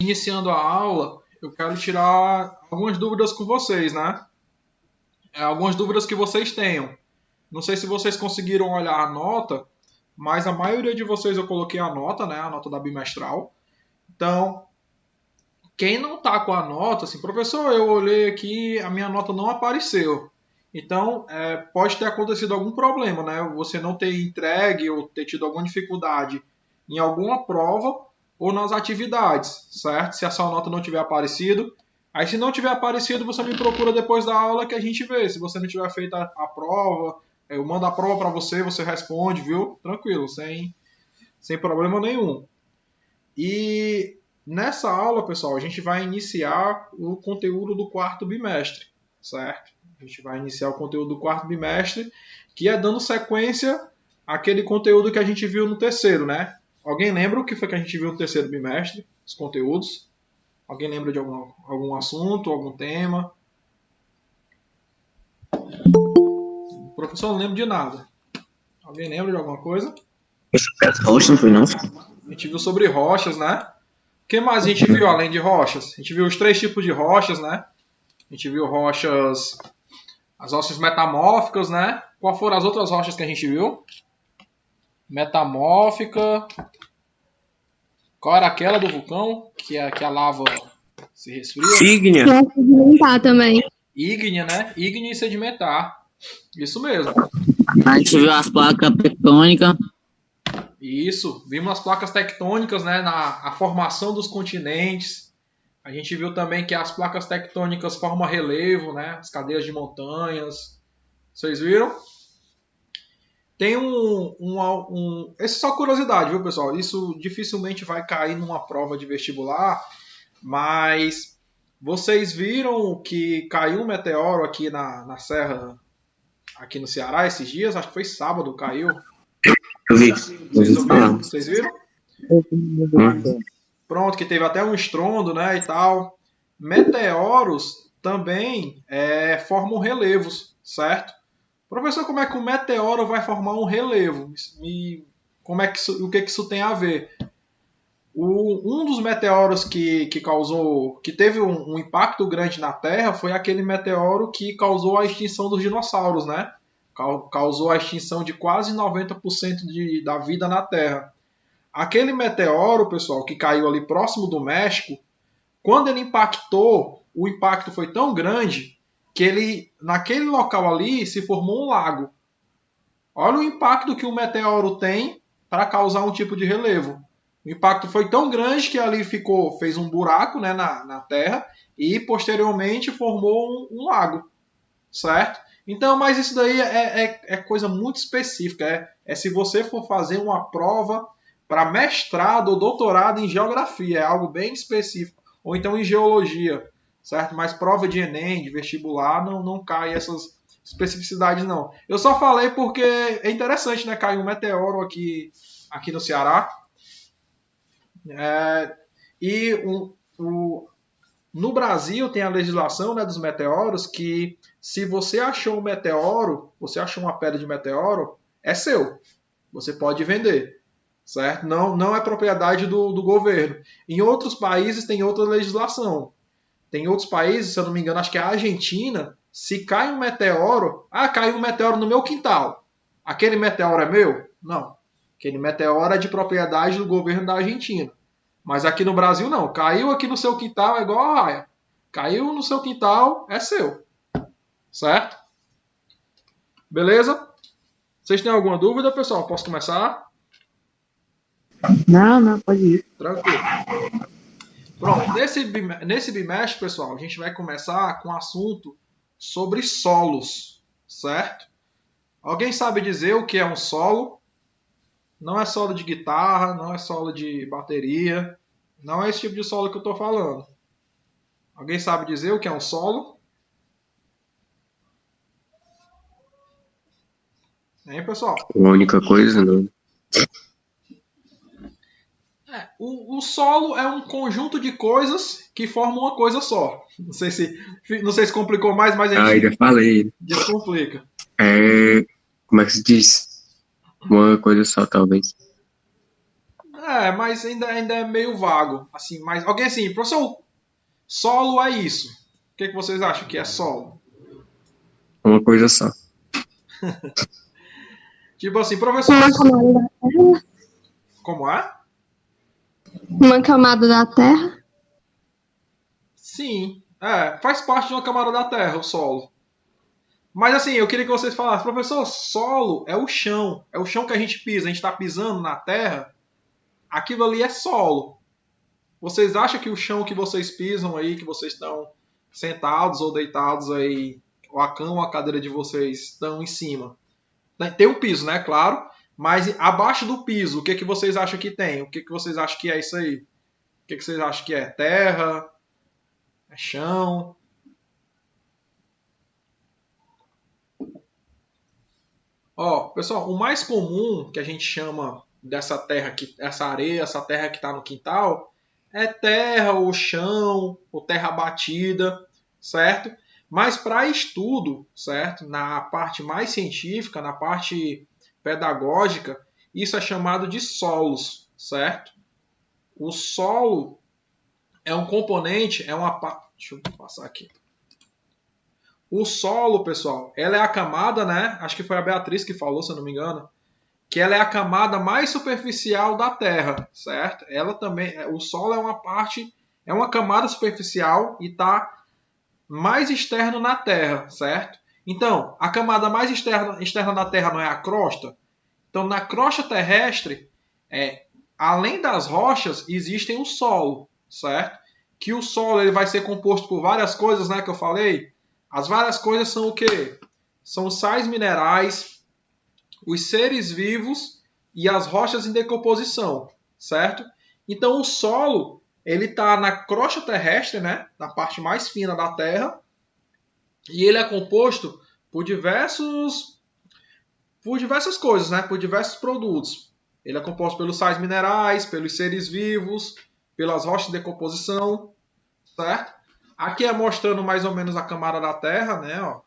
iniciando a aula, eu quero tirar algumas dúvidas com vocês, né? Algumas dúvidas que vocês tenham. Não sei se vocês conseguiram olhar a nota, mas a maioria de vocês eu coloquei a nota, né? A nota da bimestral. Então, quem não está com a nota, assim, professor, eu olhei aqui, a minha nota não apareceu. Então, pode ter acontecido algum problema, né? Você não ter entregue ou ter tido alguma dificuldade em alguma prova ou nas atividades, certo? Se a sua nota não tiver aparecido. Aí, se não tiver aparecido, você me procura depois da aula que a gente vê. Se você não tiver feito a prova, eu mando a prova para você, você responde, viu? Tranquilo, sem problema nenhum. E nessa aula, pessoal, a gente vai iniciar o conteúdo do quarto bimestre, certo? A gente vai iniciar o conteúdo do quarto bimestre, que é dando sequência àquele conteúdo que a gente viu no terceiro, né? Alguém lembra o que foi que a gente viu no terceiro bimestre? Os conteúdos? Alguém lembra de algum assunto, algum tema? O professor não lembra de nada. Alguém lembra de alguma coisa? Rochas, não foi não? A gente viu sobre rochas, né? O que mais a gente viu além de rochas? A gente viu os 3 tipos de rochas, né? A gente viu rochas, as rochas metamórficas, né? Qual foram as outras rochas que a gente viu? Metamórfica. Qual era aquela do vulcão? Que a lava se resfria? Ígnea. Sedimentar também. Ígnea, né? Ígnea e sedimentar. Isso mesmo. A gente viu as placas tectônicas. Isso. Vimos as placas tectônicas, né? A formação dos continentes. A gente viu também que as placas tectônicas formam relevo, né? As cadeias de montanhas. Vocês viram? Tem essa é só curiosidade, viu, pessoal? Isso dificilmente vai cair numa prova de vestibular, mas vocês viram que caiu um meteoro aqui na serra, aqui no Ceará, esses dias? Acho que foi sábado, caiu. Eu vi. Vocês viram? Pronto, que teve até um estrondo, né, e tal. Meteoros também formam relevos, certo? Professor, como é que um meteoro vai formar um relevo? O que isso tem a ver? Um dos meteoros que teve um impacto grande na Terra foi aquele meteoro que causou a extinção dos dinossauros, né? Causou a extinção de quase 90% da vida na Terra. Aquele meteoro, pessoal, que caiu ali próximo do México, quando ele impactou, o impacto foi tão grande que naquele local ali se formou um lago. Olha o impacto que o meteoro tem para causar um tipo de relevo. O impacto foi tão grande que ali fez um buraco, né, na Terra e posteriormente formou um lago, certo? Então, mas isso daí é coisa muito específica. É se você for fazer uma prova para mestrado ou doutorado em geografia, é algo bem específico. Ou então em geologia, certo? Mas prova de Enem, de vestibular, não cai essas especificidades, não. Eu só falei porque é interessante, né? Caiu um meteoro aqui no Ceará. No Brasil tem a legislação, né, dos meteoros que se você achou um meteoro, você achou uma pedra de meteoro, é seu. Você pode vender, certo? Não é propriedade do governo. Em outros países tem outra legislação. Tem outros países, se eu não me engano, acho que é a Argentina, se cai um meteoro, caiu um meteoro no meu quintal. Aquele meteoro é meu? Não. Aquele meteoro é de propriedade do governo da Argentina. Mas aqui no Brasil não. Caiu aqui no seu quintal é igual a raia. Caiu no seu quintal é seu. Certo? Beleza? Vocês têm alguma dúvida, pessoal? Posso começar? Não, pode ir. Tranquilo. Pronto. Nesse bimestre, pessoal, a gente vai começar com um assunto sobre solos. Certo? Alguém sabe dizer o que é um solo? Não é solo de guitarra, não é solo de bateria. Não é esse tipo de solo que eu estou falando. Alguém sabe dizer o que é um solo? Hein, pessoal? A única coisa, não. O solo é um conjunto de coisas que formam uma coisa só. Não sei se complicou mais, mas a gente já falei. descomplica. Como é que se diz? Uma coisa só, talvez. Mas ainda é meio vago. Assim, mas alguém assim, professor, solo é isso. O que vocês acham que é solo? Uma coisa só. Tipo assim, professor, Uma camada da Terra. como é? Uma camada da Terra. Sim, faz parte de uma camada da Terra, o solo. Mas assim, eu queria que vocês falassem, professor, solo é o chão que a gente pisa, a gente está pisando na Terra, aquilo ali é solo. Vocês acham que o chão que vocês pisam aí, que vocês estão sentados ou deitados aí, ou a cama ou a cadeira de vocês estão em cima? Tem um piso, né? Claro. Mas abaixo do piso, o que vocês acham que tem? O que vocês acham que é isso aí? O que vocês acham que é? Terra? É chão? Ó, pessoal, o mais comum que a gente chama dessa terra aqui, essa areia, essa terra que está no quintal, é terra ou chão, ou terra batida, certo? Mas para estudo, certo? Na parte mais científica, na parte pedagógica, isso é chamado de solos, certo? O solo é um componente, é uma parte. Deixa eu passar aqui. O solo, pessoal, ela é a camada, né? Acho que foi a Beatriz que falou, se eu não me engano, que ela é a camada mais superficial da Terra, certo? Ela também, o solo é uma camada superficial e está mais externo na Terra, certo? Então, a camada mais externa da Terra não é a crosta? Então, na crosta terrestre, além das rochas, existem o solo, certo? Que o solo ele vai ser composto por várias coisas, né, que eu falei. As várias coisas são o quê? São os sais minerais, os seres vivos e as rochas em decomposição, certo? Então, o solo ele está na crosta terrestre, né, na parte mais fina da Terra, e ele é composto por diversas coisas, né, por diversos produtos. Ele é composto pelos sais minerais, pelos seres vivos, pelas rochas de decomposição, certo? Aqui é mostrando mais ou menos a camada da Terra, né? Ó.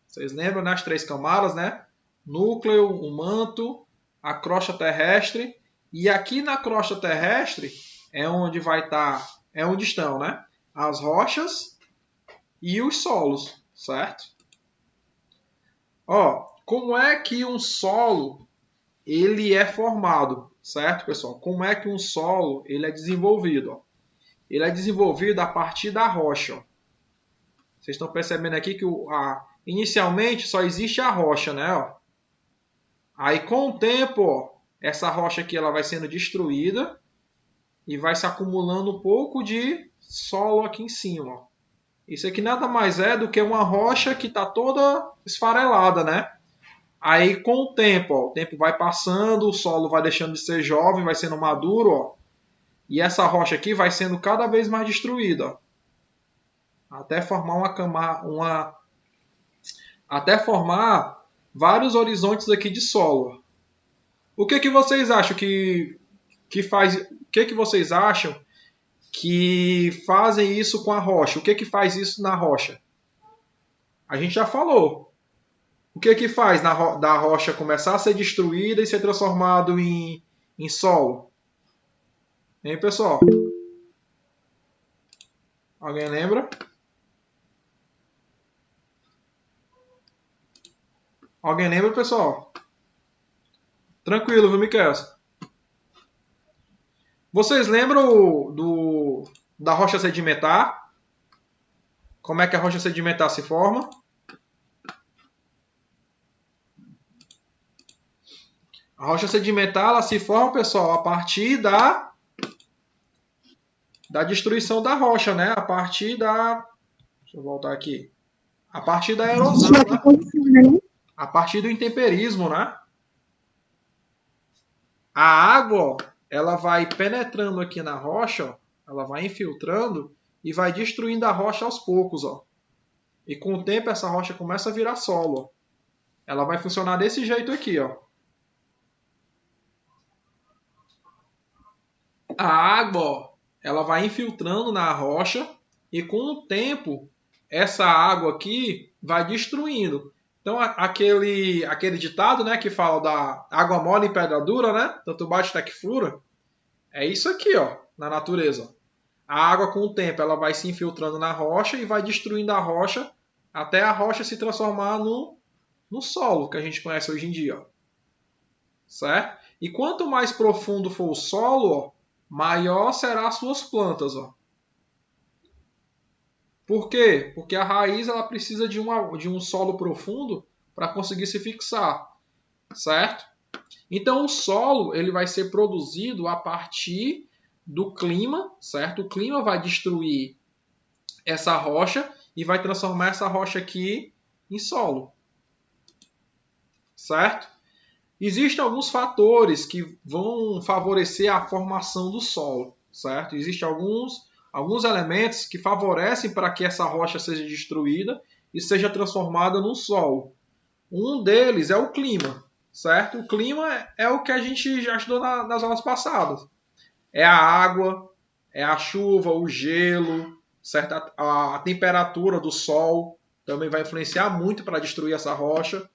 Vocês lembram, né? As 3 camadas, né? Núcleo, o manto, a crosta terrestre. E aqui na crosta terrestre é onde é onde estão, né? As rochas e os solos, certo? Ó, como é que um solo ele é formado, certo, pessoal? Como é que um solo ele é desenvolvido? Ó? Ele é desenvolvido a partir da rocha. Ó. Vocês estão percebendo aqui que inicialmente só existe a rocha, né? Ó. Aí com o tempo, ó, essa rocha aqui ela vai sendo destruída e vai se acumulando um pouco de solo aqui em cima. Ó. Isso aqui nada mais é do que uma rocha que está toda esfarelada, né? Aí com o tempo vai passando, o solo vai deixando de ser jovem, vai sendo maduro, ó. E essa rocha aqui vai sendo cada vez mais destruída, ó, até formar até formar vários horizontes aqui de solo. O que vocês acham que faz? O que vocês acham que fazem isso com a rocha? O que faz isso na rocha? A gente já falou. O que faz da rocha começar a ser destruída e ser transformado em solo? Hein, pessoal? Alguém lembra? Alguém lembra, pessoal? Tranquilo, viu, Miquel? Vocês lembram da rocha sedimentar? Como é que a rocha sedimentar se forma? A rocha sedimentar ela se forma, pessoal, a partir da destruição da rocha, né? A partir da... Deixa eu voltar aqui. A partir da erosão, né? A partir do intemperismo, né? A água, ela vai penetrando aqui na rocha, ó, ela vai infiltrando e vai destruindo a rocha aos poucos, ó. E com o tempo essa rocha começa a virar solo, ó. Ela vai funcionar desse jeito aqui, ó. A água, ó, ela vai infiltrando na rocha e com o tempo essa água aqui vai destruindo. Então aquele ditado, né, que fala da água mole em pedra dura, né? Tanto bate até que fura. É isso aqui, ó, na natureza. A água, com o tempo, ela vai se infiltrando na rocha e vai destruindo a rocha até a rocha se transformar no solo que a gente conhece hoje em dia. Ó. Certo? E quanto mais profundo for o solo, ó, maior serão as suas plantas. Ó. Por quê? Porque a raiz ela precisa de um solo profundo para conseguir se fixar. Certo? Então o solo ele vai ser produzido a partir do clima, certo? O clima vai destruir essa rocha e vai transformar essa rocha aqui em solo, certo? Existem alguns fatores que vão favorecer a formação do solo, certo? Existem alguns elementos que favorecem para que essa rocha seja destruída e seja transformada num solo. Um deles é o clima, certo? O clima é o que a gente já estudou nas aulas passadas. É a água, é a chuva, o gelo, certo? A temperatura do sol também vai influenciar muito para destruir essa rocha.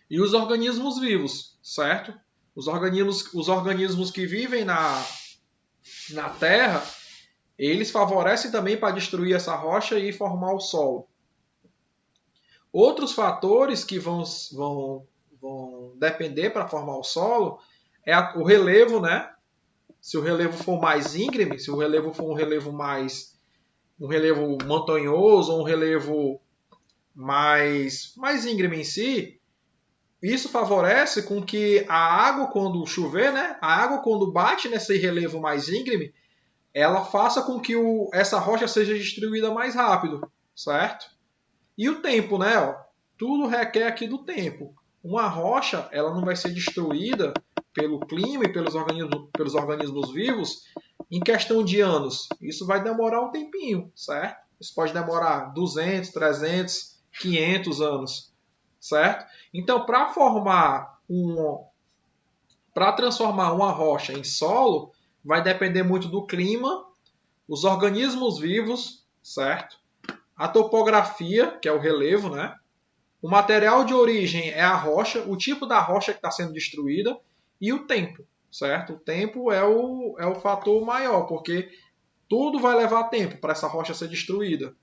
E os organismos vivos, certo? Os organismos que vivem na Terra, eles favorecem também para destruir essa rocha e formar o solo. Outros fatores que vão depender para formar o solo é o relevo, né? Se o relevo for mais íngreme, se o relevo for um relevo montanhoso ou um relevo mais íngreme em si, isso favorece com que a água, quando chover, né? A água, quando bate nesse relevo mais íngreme, ela faça com que essa rocha seja destruída mais rápido, certo? E o tempo, né? Ó, tudo requer aqui do tempo. Uma rocha, ela não vai ser destruída pelo clima e pelos organismos vivos em questão de anos. Isso vai demorar um tempinho, certo? Isso pode demorar 200, 300, 500 anos, certo? Então, para transformar uma rocha em solo, vai depender muito do clima, os organismos vivos, certo? A topografia, que é o relevo, né? O material de origem é a rocha, o tipo da rocha que está sendo destruída e o tempo, certo? O tempo é o fator maior, porque tudo vai levar tempo para essa rocha ser destruída,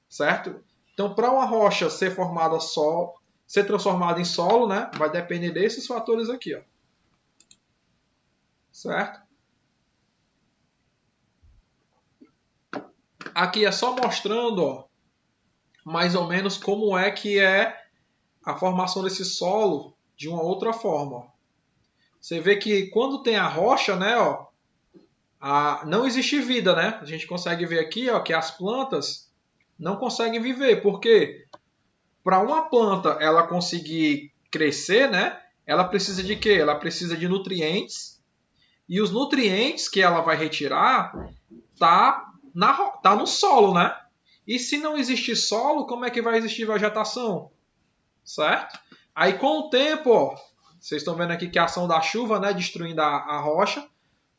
certo? Então, para uma rocha ser ser transformada em solo, né? Vai depender desses fatores aqui, ó. Certo? Aqui é só mostrando, ó, mais ou menos como é que é a formação desse solo de uma outra forma. Ó. Você vê que quando tem a rocha, né, ó, não existe vida, né? A gente consegue ver aqui, ó, que as plantas não conseguem viver. Por quê? Para uma planta ela conseguir crescer, né, ela precisa de quê? Ela precisa de nutrientes. E os nutrientes que ela vai retirar tá no solo, né? E se não existir solo, como é que vai existir vegetação? Certo? Aí com o tempo, ó, vocês estão vendo aqui que a ação da chuva, né, destruindo a rocha.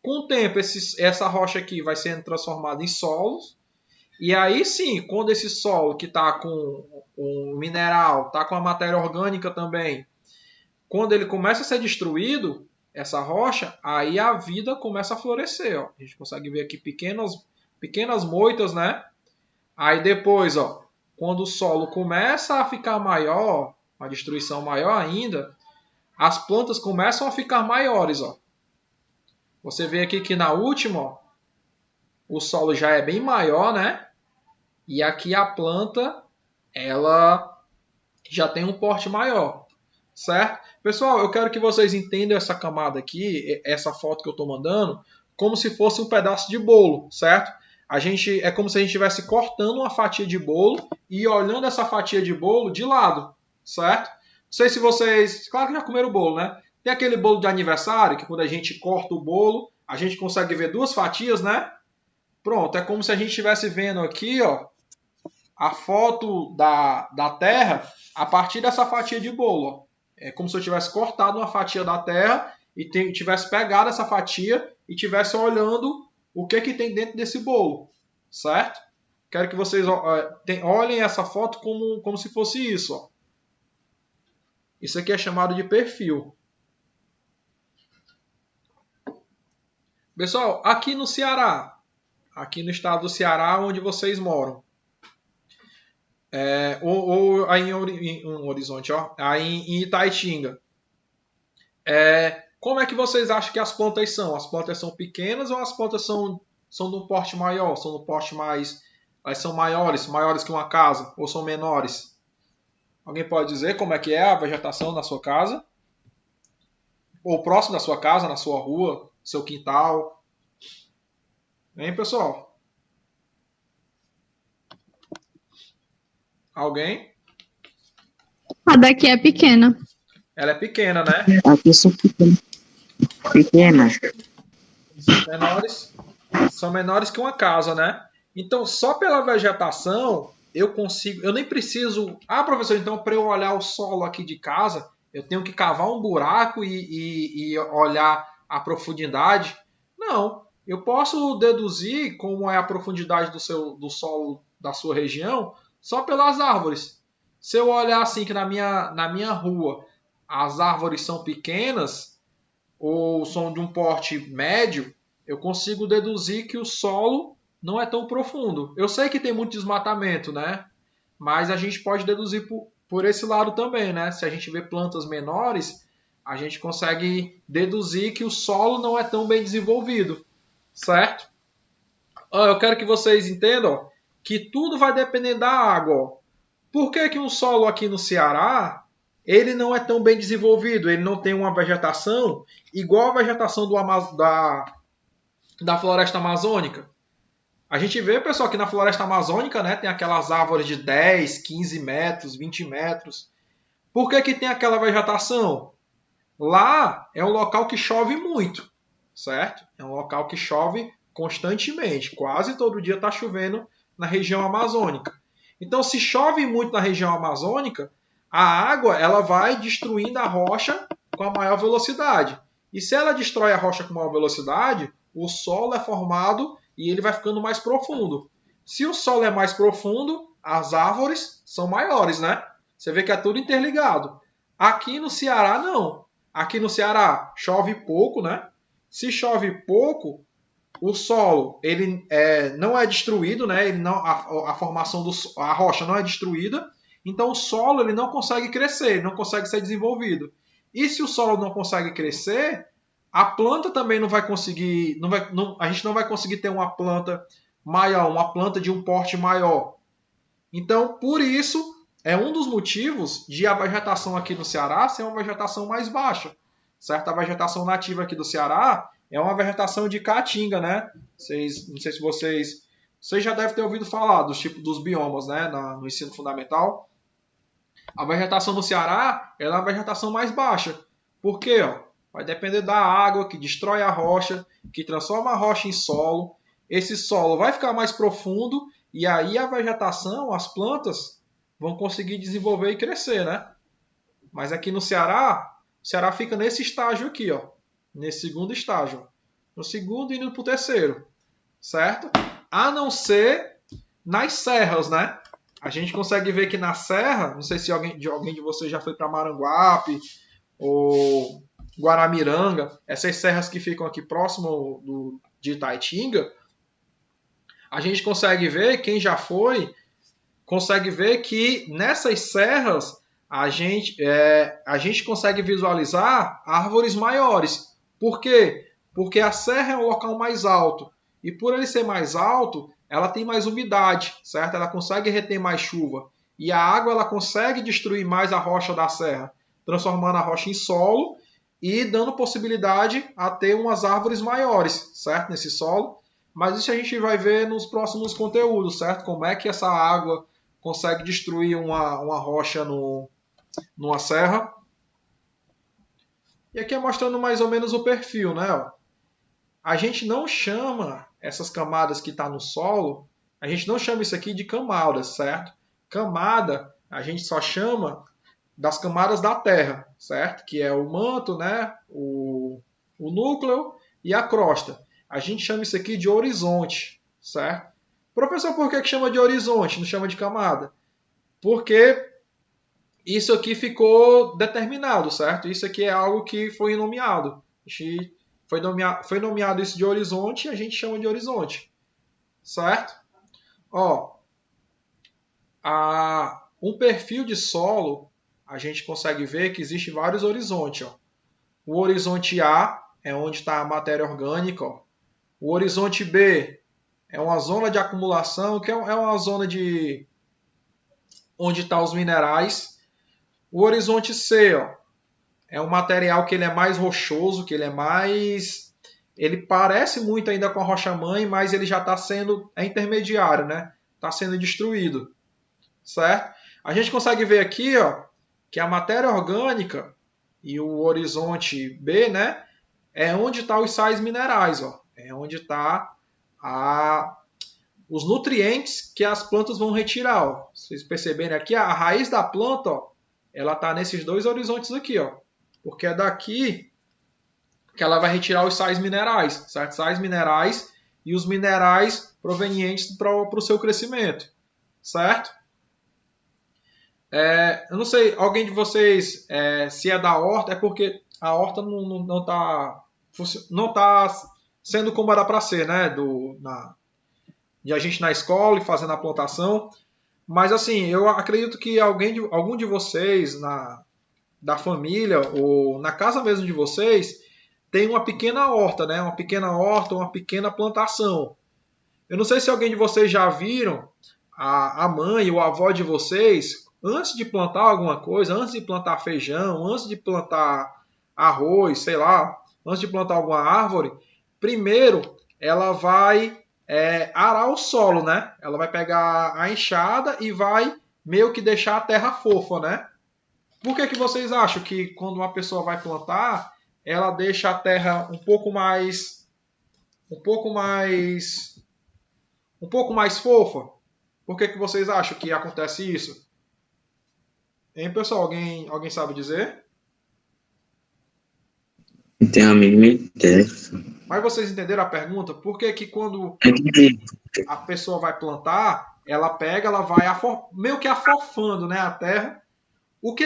Com o tempo, essa rocha aqui vai sendo transformada em solos. E aí sim, quando esse solo que está com o mineral, está com a matéria orgânica também, quando ele começa a ser destruído, essa rocha, aí a vida começa a florescer. Ó. A gente consegue ver aqui pequenas moitas, né? Aí depois, ó, quando o solo começa a ficar maior, uma destruição maior ainda, as plantas começam a ficar maiores. Ó. Você vê aqui que na última, ó, o solo já é bem maior, né? E aqui a planta, ela já tem um porte maior, certo? Pessoal, eu quero que vocês entendam essa camada aqui, essa foto que eu estou mandando, como se fosse um pedaço de bolo, certo? É como se a gente estivesse cortando uma fatia de bolo e olhando essa fatia de bolo de lado, certo? Não sei se vocês, claro que já comeram o bolo, né? Tem aquele bolo de aniversário que quando a gente corta o bolo, a gente consegue ver duas fatias, né? Pronto, é como se a gente estivesse vendo aqui, ó, a foto da Terra a partir dessa fatia de bolo. Ó. É como se eu tivesse cortado uma fatia da Terra e tivesse pegado essa fatia e tivesse olhando o que tem dentro desse bolo, certo? Quero que vocês olhem essa foto como se fosse isso. Ó. Isso aqui é chamado de perfil. Pessoal, aqui no Ceará, aqui no estado do Ceará, onde vocês moram, ou aí em Horizonte, ó, aí em Itaitinga, como é que vocês acham que as plantas são? As plantas são pequenas ou as plantas são de um porte maior? São de um porte mais... Elas são maiores que uma casa, ou são menores? Alguém pode dizer como é que é a vegetação na sua casa? Ou próximo da sua casa, na sua rua, seu quintal? Hein, pessoal? Alguém? A daqui é pequena. Ela é pequena, né? Aqui são pequenas. São menores que uma casa, né? Então, só pela vegetação, eu nem preciso. Ah, professor, então para eu olhar o solo aqui de casa, eu tenho que cavar um buraco e olhar a profundidade? Não. Eu posso deduzir como é a profundidade do solo da sua região só pelas árvores. Se eu olhar assim que na minha rua as árvores são pequenas ou são de um porte médio, eu consigo deduzir que o solo não é tão profundo. Eu sei que tem muito desmatamento, né? Mas a gente pode deduzir por esse lado também, né? Se a gente vê plantas menores, a gente consegue deduzir que o solo não é tão bem desenvolvido, certo? Eu quero que vocês entendam que tudo vai depender da água. Por que um solo aqui no Ceará ele não é tão bem desenvolvido? Ele não tem uma vegetação igual a vegetação da floresta amazônica. A gente vê, pessoal, que na floresta amazônica, né, tem aquelas árvores de 10, 15 metros, 20 metros. Por que tem aquela vegetação? Lá é um local que chove muito, certo? É um local que chove constantemente. Quase todo dia está chovendo na região amazônica. Então, se chove muito na região amazônica, a água ela vai destruindo a rocha com a maior velocidade. E se ela destrói a rocha com maior velocidade, o solo é formado e ele vai ficando mais profundo. Se o solo é mais profundo, as árvores são maiores, né? Você vê que é tudo interligado. Aqui no Ceará, não. Aqui no Ceará chove pouco, né? Se chove pouco, o solo ele não é destruído, né? Ele não, a formação a rocha não é destruída, então o solo ele não consegue crescer, ele não consegue ser desenvolvido. E se o solo não consegue crescer, a planta também não vai conseguir, a gente não vai conseguir ter uma planta maior, uma planta de um porte maior. Então, por isso, é um dos motivos de a vegetação aqui no Ceará ser uma vegetação mais baixa. Certo? A vegetação nativa aqui do Ceará é uma vegetação de caatinga, né? Não sei se vocês já devem ter ouvido falar dos tipos dos biomas, né? No ensino fundamental. A vegetação no Ceará é uma vegetação mais baixa. Por quê? Vai depender da água que destrói a rocha, que transforma a rocha em solo. Esse solo vai ficar mais profundo e aí a vegetação, as plantas, vão conseguir desenvolver e crescer, né? Mas aqui no Ceará, o Ceará fica nesse estágio aqui, ó. Nesse segundo estágio. No segundo e indo para o terceiro. Certo? A não ser nas serras, né? A gente consegue ver que na serra, não sei se alguém de vocês já foi para Maranguape ou Guaramiranga, essas serras que ficam aqui próximo de Itaitinga, a gente consegue ver, quem já foi, consegue ver que nessas serras a gente consegue visualizar árvores maiores. Por quê? Porque a serra é um local mais alto. E por ele ser mais alto, ela tem mais umidade, certo? Ela consegue reter mais chuva. E a água ela consegue destruir mais a rocha da serra, transformando a rocha em solo e dando possibilidade a ter umas árvores maiores, certo? Nesse solo. Mas isso a gente vai ver nos próximos conteúdos, certo? Como é que essa água consegue destruir uma rocha numa serra. E aqui é mostrando mais ou menos o perfil, né? A gente não chama essas camadas que está no solo, a gente não chama isso aqui de camadas, certo? Camada, a gente só chama das camadas da Terra, certo? Que é o manto, né? O núcleo e a crosta. A gente chama isso aqui de horizonte, certo? Professor, por que chama de horizonte, não chama de camada? Porque isso aqui ficou determinado, certo? Isso aqui é algo que foi nomeado. Foi nomeado isso de horizonte e a gente chama de horizonte. Certo? Ó, um perfil de solo, a gente consegue ver que existe vários horizontes. Ó. O horizonte A é onde está a matéria orgânica. Ó. O horizonte B é uma zona de acumulação, que é uma zona de onde estão os minerais. O horizonte C, ó, é um material que ele é mais rochoso, que ele é mais... Ele parece muito ainda com a rocha-mãe, mas ele já está sendo... É intermediário, né? Está sendo destruído. Certo? A gente consegue ver aqui, ó, que a matéria orgânica e o horizonte B, né? É onde estão os sais minerais, ó. É onde está os nutrientes que as plantas vão retirar. Ó. Vocês perceberem aqui, a raiz da planta, ó, ela está nesses dois horizontes aqui, ó, porque é daqui que ela vai retirar os sais minerais, certo? Sais minerais e os minerais provenientes para o seu crescimento, certo? Eu não sei, alguém de vocês, se é da horta, é porque a horta não está sendo como era para ser, né? De a gente na escola e fazendo a plantação. Mas assim, eu acredito que algum de vocês da família ou na casa mesmo de vocês tem uma pequena horta, né? Uma pequena horta, uma pequena plantação. Eu não sei se alguém de vocês já viram a mãe ou a avó de vocês, antes de plantar alguma coisa, antes de plantar feijão, antes de plantar arroz, sei lá, antes de plantar alguma árvore, primeiro ela vai arar o solo, né? Ela vai pegar a enxada e vai meio que deixar a terra fofa, né? Por que vocês acham que quando uma pessoa vai plantar, ela deixa a terra um pouco mais fofa? Por que vocês acham que acontece isso? Hein, pessoal? Alguém sabe dizer? Não tenho a mínima ideia. Mas vocês entenderam a pergunta? Por que quando a pessoa vai plantar, ela vai meio que afofando, né, a terra? O que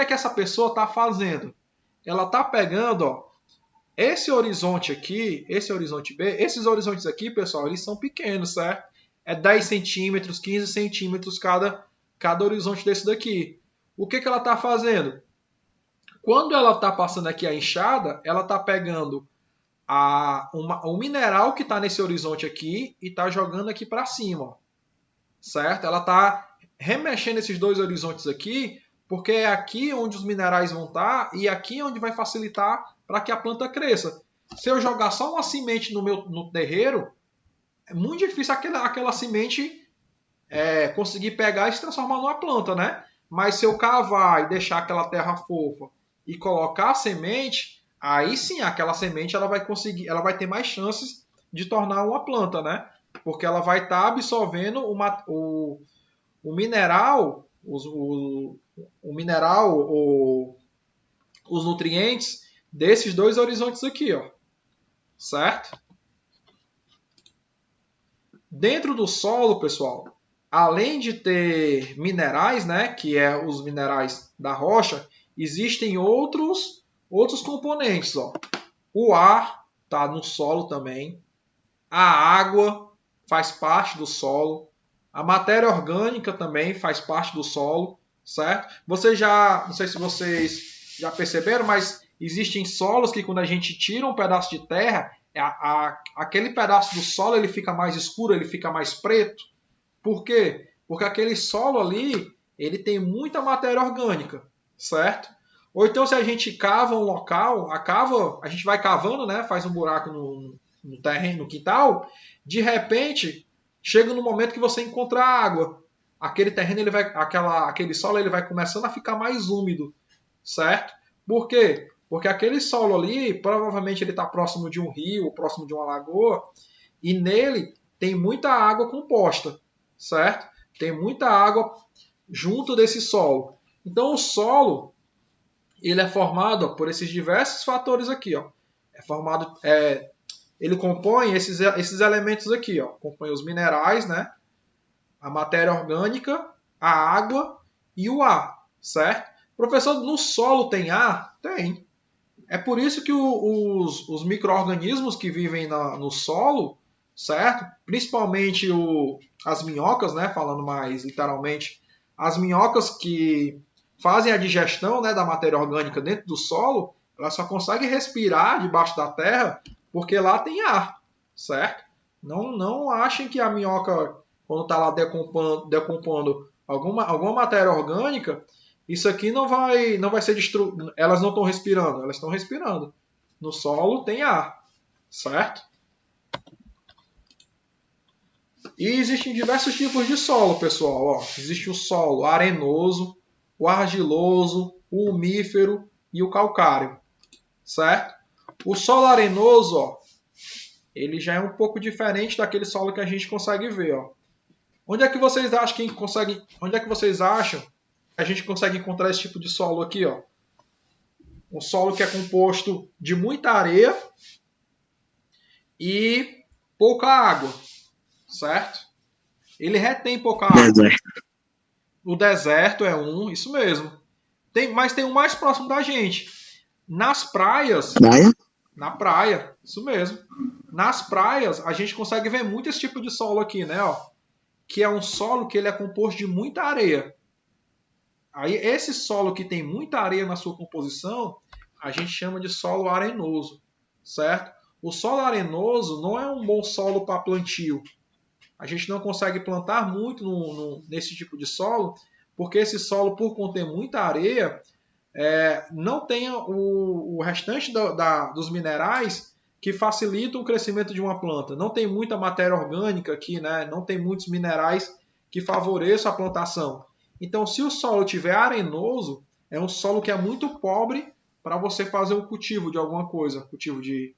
essa pessoa está fazendo? Ela está pegando, ó, esse horizonte aqui, esse horizonte B, esses horizontes aqui, pessoal, eles são pequenos, certo? É 10 centímetros, 15 centímetros cada horizonte desse daqui. O que ela está fazendo? Quando ela está passando aqui a enxada, ela está pegando o mineral que está nesse horizonte aqui e está jogando aqui para cima, ó, certo? Ela está remexendo esses dois horizontes aqui, porque é aqui onde os minerais vão estar e aqui onde vai facilitar para que a planta cresça. Se eu jogar só uma semente no terreiro, é muito difícil aquela semente conseguir pegar e se transformar numa planta, né? Mas se eu cavar e deixar aquela terra fofa e colocar a semente, aí sim, aquela semente ela vai ter mais chances de tornar uma planta, né? Porque ela vai estar absorvendo o mineral, os nutrientes desses dois horizontes aqui, ó. Certo? Dentro do solo, pessoal, além de ter minerais, né, que é os minerais da rocha, existem outros componentes, ó. O ar está no solo também. A água faz parte do solo. A matéria orgânica também faz parte do solo, certo? Não sei se vocês já perceberam, mas existem solos que quando a gente tira um pedaço de terra, aquele pedaço do solo ele fica mais escuro, ele fica mais preto. Por quê? Porque aquele solo ali, ele tem muita matéria orgânica, certo? Ou então se a gente cava um local, a gente vai cavando, né? Faz um buraco no terreno, no quintal, de repente chega no momento que você encontra água. Aquele terreno, aquele solo ele vai começando a ficar mais úmido, certo? Por quê? Porque aquele solo ali, provavelmente ele está próximo de um rio, próximo de uma lagoa, e nele tem muita água composta, certo? Tem muita água junto desse solo. Então o solo ele é formado por esses diversos fatores aqui, ó. Ele compõe esses elementos aqui, ó. Compõe os minerais, né? A matéria orgânica, a água e o ar, certo? Professor, no solo tem ar? Tem. É por isso que os micro-organismos que vivem no solo, certo? Principalmente as minhocas, né? Falando mais literalmente, as minhocas que fazem a digestão, né, da matéria orgânica dentro do solo, elas só conseguem respirar debaixo da terra porque lá tem ar, certo? Não achem que a minhoca, quando está lá decompondo alguma matéria orgânica, isso aqui não vai ser destruído. Elas não estão respirando, elas estão respirando. No solo tem ar, certo? E existem diversos tipos de solo, pessoal. Ó, existe o solo arenoso, o argiloso, o umífero e o calcário, certo? O solo arenoso, ó, ele já é um pouco diferente daquele solo que a gente consegue ver, ó. Onde é que vocês acham que a gente consegue encontrar esse tipo de solo aqui, ó? Um solo que é composto de muita areia e pouca água, certo? Ele retém pouca água. Deserto. O deserto é um, isso mesmo. Mas tem um mais próximo da gente. Nas praias, Praia? na praia, isso mesmo. Nas praias, a gente consegue ver muito esse tipo de solo aqui, né? Ó, que é um solo que ele é composto de muita areia. Aí, esse solo que tem muita areia na sua composição, a gente chama de solo arenoso, certo? O solo arenoso não é um bom solo para plantio. A gente não consegue plantar muito nesse tipo de solo, porque esse solo, por conter muita areia, não tem o restante dos minerais que facilitam o crescimento de uma planta. Não tem muita matéria orgânica aqui, né? Não tem muitos minerais que favoreçam a plantação. Então, se o solo estiver arenoso, é um solo que é muito pobre para você fazer um cultivo de alguma coisa, cultivo de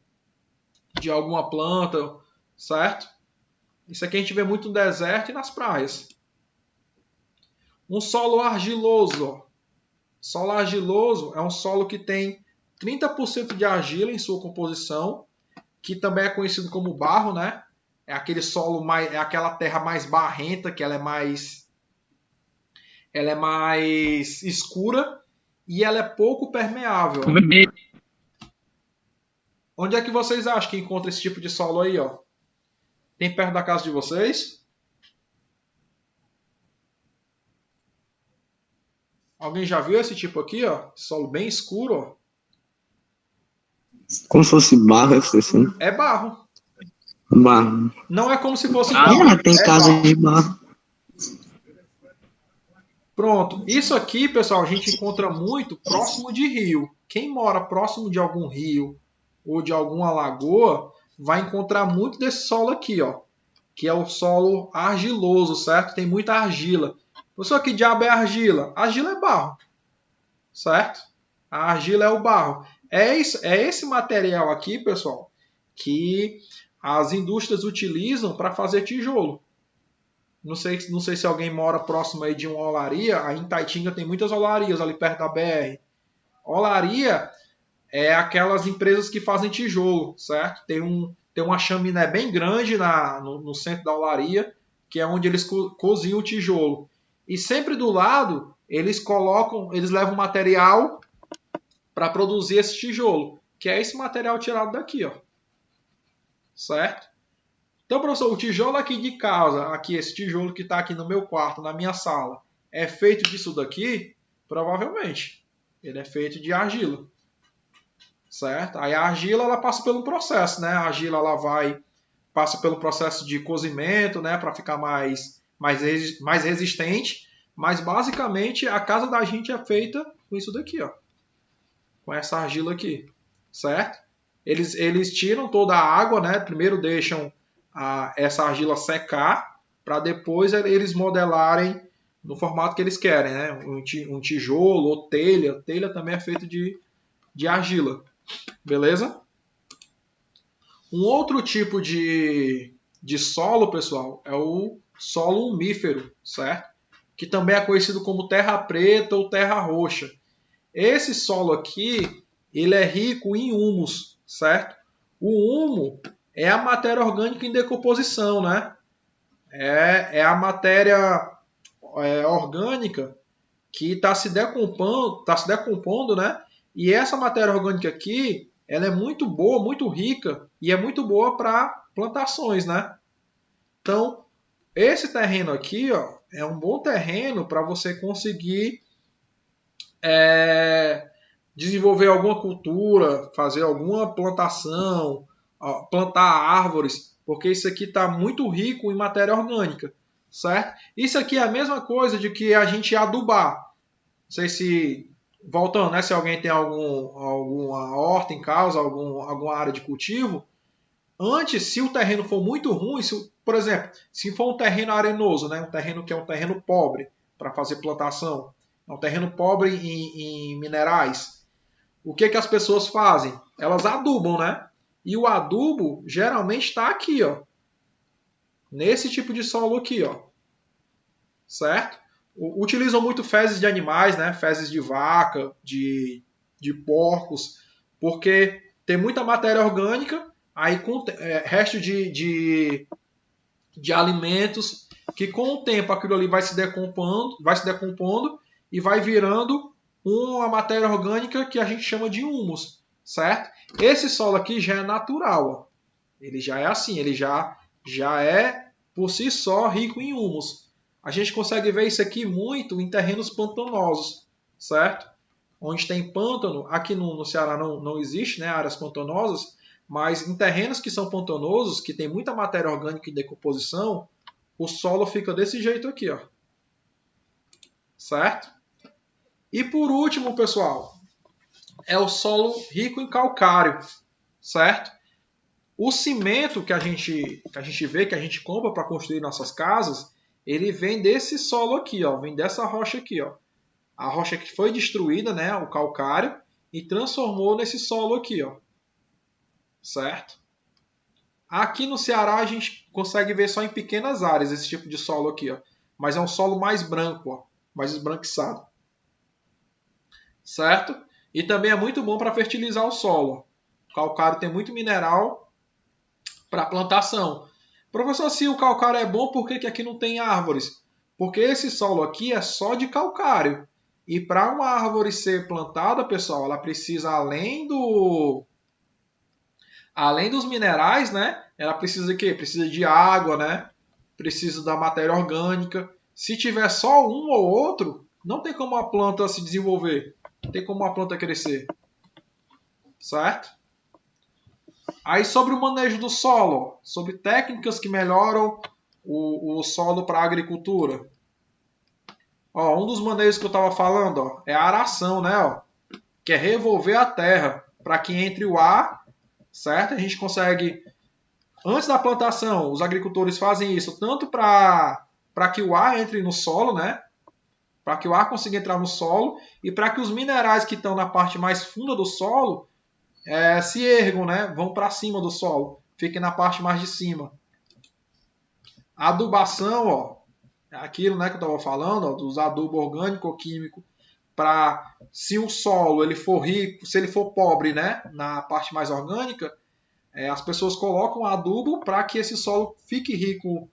alguma planta, certo? Isso aqui a gente vê muito no deserto e nas praias. Um solo argiloso. Ó. Solo argiloso é um solo que tem 30% de argila em sua composição, que também é conhecido como barro, né? É aquele solo é aquela terra mais barrenta, que ela é mais escura e ela é pouco permeável. Onde é que vocês acham que encontra esse tipo de solo aí, ó? Tem perto da casa de vocês? Alguém já viu esse tipo aqui, ó? Solo bem escuro, ó. Como se fosse barro, assim. É barro. Barro. Não é como se fosse barro. Tem casa barro. de barro. Pronto. Isso aqui, pessoal, a gente encontra muito próximo de rio. Quem mora próximo de algum rio ou de alguma lagoa vai encontrar muito desse solo aqui, ó. Que é o solo argiloso, certo? Tem muita argila. Pessoal, que diabo é argila? Argila é barro, certo? A argila é o barro. É esse material aqui, pessoal, que as indústrias utilizam para fazer tijolo. Não sei se alguém mora próximo aí de uma olaria. Aí em Taitinga tem muitas olarias ali perto da BR. Olaria é aquelas empresas que fazem tijolo, certo? Tem uma chaminé bem grande no centro da olaria, que é onde eles cozinham o tijolo. E sempre do lado, eles levam material para produzir esse tijolo, que é esse material tirado daqui, ó. Certo? Então, professor, o tijolo aqui de casa, aqui esse tijolo que está aqui no meu quarto, na minha sala, é feito disso daqui? Provavelmente. Ele é feito de argila. Certo? Aí a argila ela passa pelo processo, né? A argila ela passa pelo processo de cozimento, né, para ficar mais resistente, mas basicamente a casa da gente é feita com isso daqui, ó. Com essa argila aqui, certo? Eles tiram toda a água, né? Primeiro deixam essa argila secar para depois eles modelarem no formato que eles querem, né? Um tijolo ou telha. Telha também é feito de argila. Beleza? Um outro tipo de solo, pessoal, é o solo umífero, certo? Que também é conhecido como terra preta ou terra roxa. Esse solo aqui, ele é rico em humus, certo? O humo é a matéria orgânica em decomposição, né? É a matéria orgânica que está se decompondo, né? E essa matéria orgânica aqui, ela é muito boa, muito rica e é muito boa para plantações, né? Então, esse terreno aqui, ó, é um bom terreno para você conseguir desenvolver alguma cultura, fazer alguma plantação, ó, plantar árvores, porque isso aqui está muito rico em matéria orgânica, certo? Isso aqui é a mesma coisa de que a gente adubar. Não sei se, voltando, né, se alguém tem alguma horta em casa, alguma área de cultivo, antes, se o terreno for muito ruim, por exemplo, se for um terreno arenoso, né, um terreno que é um terreno pobre para fazer plantação, é um terreno pobre em minerais, o que as pessoas fazem? Elas adubam, né? E o adubo geralmente está aqui, ó, nesse tipo de solo aqui, ó, certo? Utilizam muito fezes de animais, né? Fezes de vaca, de porcos, porque tem muita matéria orgânica, aí com resto de alimentos, que com o tempo aquilo ali vai se decompondo e vai virando uma matéria orgânica que a gente chama de humus, certo? Esse solo aqui já é natural, ó. Ele já é assim, ele já é por si só rico em humus. A gente consegue ver isso aqui muito em terrenos pantanosos, certo? Onde tem pântano, aqui no Ceará não existe, né, áreas pantanosas, mas em terrenos que são pantanosos, que tem muita matéria orgânica em decomposição, o solo fica desse jeito aqui, ó. Certo? E por último, pessoal, é o solo rico em calcário, certo? O cimento que a gente vê, que a gente compra para construir nossas casas, ele vem desse solo aqui, ó, vem dessa rocha aqui, ó. A rocha que foi destruída, né, o calcário, e transformou nesse solo aqui, ó. Certo? Aqui no Ceará a gente consegue ver só em pequenas áreas esse tipo de solo aqui, ó. Mas é um solo mais branco, ó, mais esbranquiçado. Certo? E também é muito bom para fertilizar o solo. O calcário tem muito mineral para plantação. Professor, se o calcário é bom, por que aqui não tem árvores? Porque esse solo aqui é só de calcário. E para uma árvore ser plantada, pessoal, ela precisa, além dos minerais, né? Ela precisa de quê? Precisa de água, né? Precisa da matéria orgânica. Se tiver só um ou outro, não tem como a planta se desenvolver. Não tem como a planta crescer. Certo? Aí sobre o manejo do solo, sobre técnicas que melhoram o solo para a agricultura. Ó, um dos manejos que eu estava falando, ó, é a aração, né? Ó, que é revolver a terra para que entre o ar, certo? A gente consegue, antes da plantação, os agricultores fazem isso tanto para que o ar entre no solo, né? Para que o ar consiga entrar no solo e para que os minerais que estão na parte mais funda do solo se ergam, né? Vão para cima do solo, fiquem na parte mais de cima. A adubação, ó, é aquilo, né, que eu estava falando, ó, dos adubos orgânico ou químico, para se o solo ele for rico, se ele for pobre, né, na parte mais orgânica, as pessoas colocam adubo para que esse solo fique rico,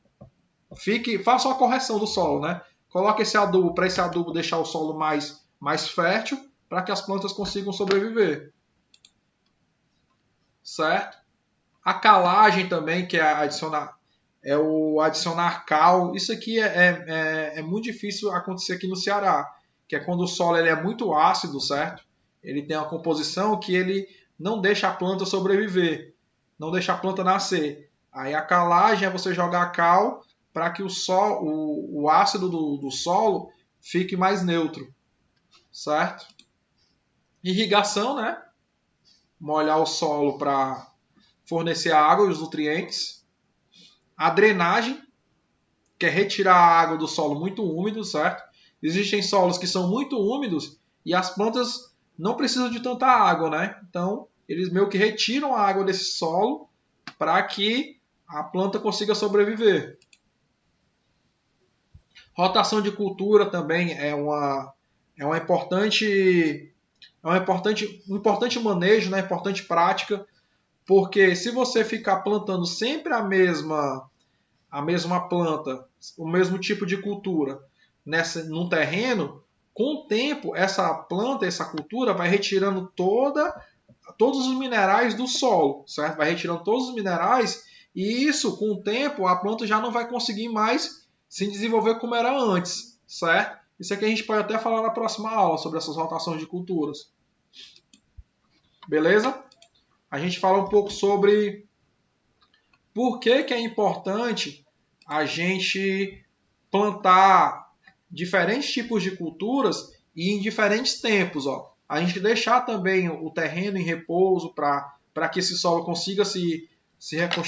faça uma correção do solo, né? Coloca esse adubo para esse adubo deixar o solo mais fértil para que as plantas consigam sobreviver. Certo? A calagem também, que é o adicionar cal. Isso aqui é muito difícil acontecer aqui no Ceará, que é quando o solo ele é muito ácido, certo? Ele tem uma composição que ele não deixa a planta sobreviver, não deixa a planta nascer. Aí a calagem é você jogar cal para que o ácido do solo fique mais neutro, certo? Irrigação, né? Molhar o solo para fornecer a água e os nutrientes. A drenagem, que é retirar a água do solo muito úmido, certo? Existem solos que são muito úmidos e as plantas não precisam de tanta água, né? Então, eles meio que retiram a água desse solo para que a planta consiga sobreviver. Rotação de cultura também é um importante manejo, né? Importante prática, porque se você ficar plantando sempre a mesma planta, o mesmo tipo de cultura num terreno, Com o tempo, essa planta, essa cultura vai retirando todos os minerais do solo, certo? Vai retirando todos os minerais e isso, com o tempo, a planta já não vai conseguir mais se desenvolver como era antes, certo? Isso aqui a gente pode até falar na próxima aula sobre essas rotações de culturas. Beleza? A gente fala um pouco sobre por que é importante a gente plantar diferentes tipos de culturas e em diferentes tempos. Ó. A gente deixar também o terreno em repouso para que esse solo consiga se reconstruir.